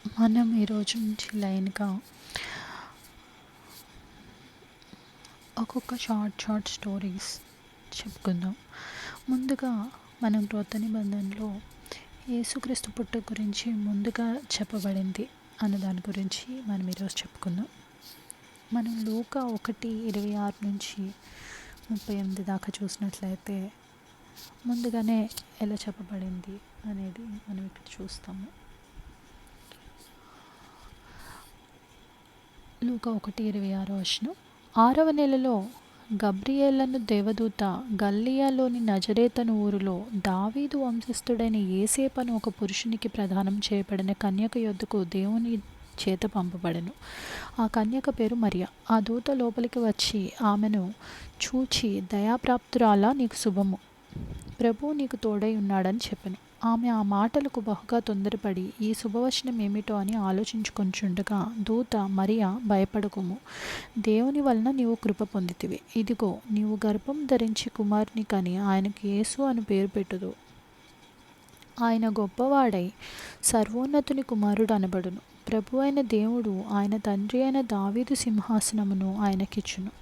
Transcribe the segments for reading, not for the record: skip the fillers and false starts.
మనం ఈరోజు నుంచి లైన్గా ఒక్కొక్క షార్ట్ స్టోరీస్ చెప్పుకుందాం. ముందుగా మనం క్రొత్త నిబంధనలో యేసుక్రీస్తు పుట్టుక గురించి ముందుగా చెప్పబడింది అన్న దాని గురించి మనం ఈరోజు చెప్పుకుందాం. మనం లూకా 1:26 నుంచి 38 దాకా చూసినట్లయితే ముందుగానే ఎలా చెప్పబడింది అనేది మనం ఇక్కడ చూస్తాము. లూకా 1:26 6వ నెలలో గబ్రియేలను దేవదూత గలిలయలోని నజరేతను ఊరిలో దావీదు వంశస్థుడైన యోసేపును ఒక పురుషునికి ప్రదానం చేయబడిన కన్యక యొద్దకు దేవుని చేత పంపబడెను. ఆ కన్యక పేరు మరియ. ఆ దూత లోపలికి వచ్చి ఆమెను చూచి, దయాప్రాప్తురాలా, నీకు శుభము, ప్రభువు నీకు తోడై ఉన్నాడని చెప్పెను. ఆమె ఆ మాటలకు బహుగా తొందరపడి ఈ శుభవచనం ఏమిటో అని ఆలోచించుకొనుచుండగా దూత, మరియ, భయపడకుము, దేవుని వలన నీవు కృప పొందితివి. ఇదిగో, నీవు గర్భం ధరించి కుమారుని కని ఆయనకు యేసు అని పేరు పెట్టుదు. ఆయన గొప్పవాడై సర్వోన్నతుని కుమారుడు అనబడును. ప్రభు అయిన దేవుడు ఆయన తండ్రి అయిన దావీదు సింహాసనమును ఆయనకిచ్చును.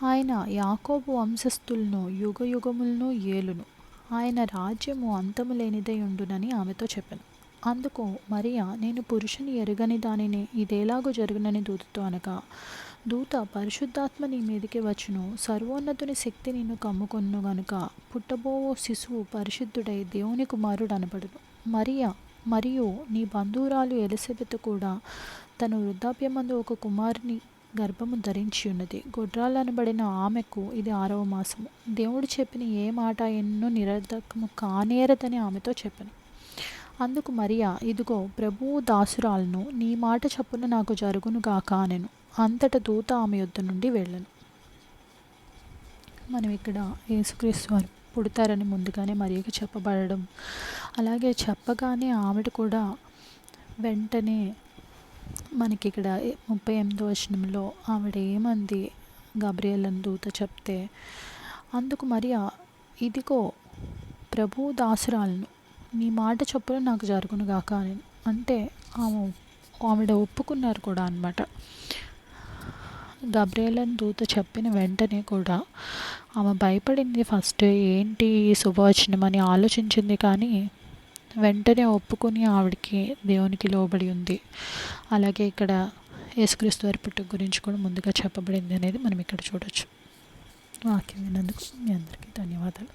ఆయన యాకోబు వంశస్థులను యుగయుగములను ఏలును. ఆయన రాజ్యము అంతము లేనిదై ఉండునని ఆమెతో చెప్పెను. అందుకు మరియ, నేను పురుషుని ఎరుగని దానిని, ఇదేలాగూ జరుగునని దూతతో అనగా, దూత, పరిశుద్ధాత్మ నీ మీదికి వచ్చును, సర్వోన్నతుని శక్తి నిన్ను కమ్ముకొను గనుక పుట్టబోవు శిశువు పరిశుద్ధుడై దేవుని కుమారుడు అనబడును. మరియు నీ బంధువురాలు ఎలిజబెత్ కూడా తన వృద్ధాప్యమందు ఒక కుమారుని గర్భము ధరించి ఉన్నది. గొడ్రాలనబడిన ఆమెకు ఇది 6వ మాసము. దేవుడు చెప్పిన ఏ మాట ఎన్నో నిరర్ధకము కానేరదని ఆమెతో చెప్పెను. అందుకు మరియ, ఇదిగో, ప్రభువు దాసురాలను, నీ మాట చొప్పున నాకు జరుగును గాక అనెను. అంతట దూత ఆమె యొద్ద నుండి వెళ్ళెను. మనం ఇక్కడ యేసుక్రీస్తు వారు పుడతారని ముందుగానే మరియకి చెప్పబడడం, అలాగే చెప్పగానే ఆవిడ కూడా వెంటనే మనకి ఇక్కడ 38వ వచనంలో ఆవిడ ఏమంది, గబ్రియేలను దూత చెప్తే, అందుకు మరియ, ఇదిగో, ప్రభువు దాసురాలను, నీ మాట చొప్పున నాకు జరుగును గాక అని. అంటే ఆవిడ ఒప్పుకున్నారు కూడా అన్నమాట. గబ్రియేలను దూత చెప్పిన వెంటనే కూడా ఆమె భయపడింది. ఫస్ట్ ఏంటి శుభవచనం అని ఆలోచించింది, కానీ వెంటనే ఒప్పుకొని ఆవిడకి దేవునికి లోబడి ఉంది. అలాగే ఇక్కడ యేసుక్రీస్తు వారి పుట్టుక గురించి కూడా ముందుగా చెప్పబడింది అనేది మనం ఇక్కడ చూడొచ్చు. వాక్యం విన్నందుకు మీ అందరికీ ధన్యవాదాలు.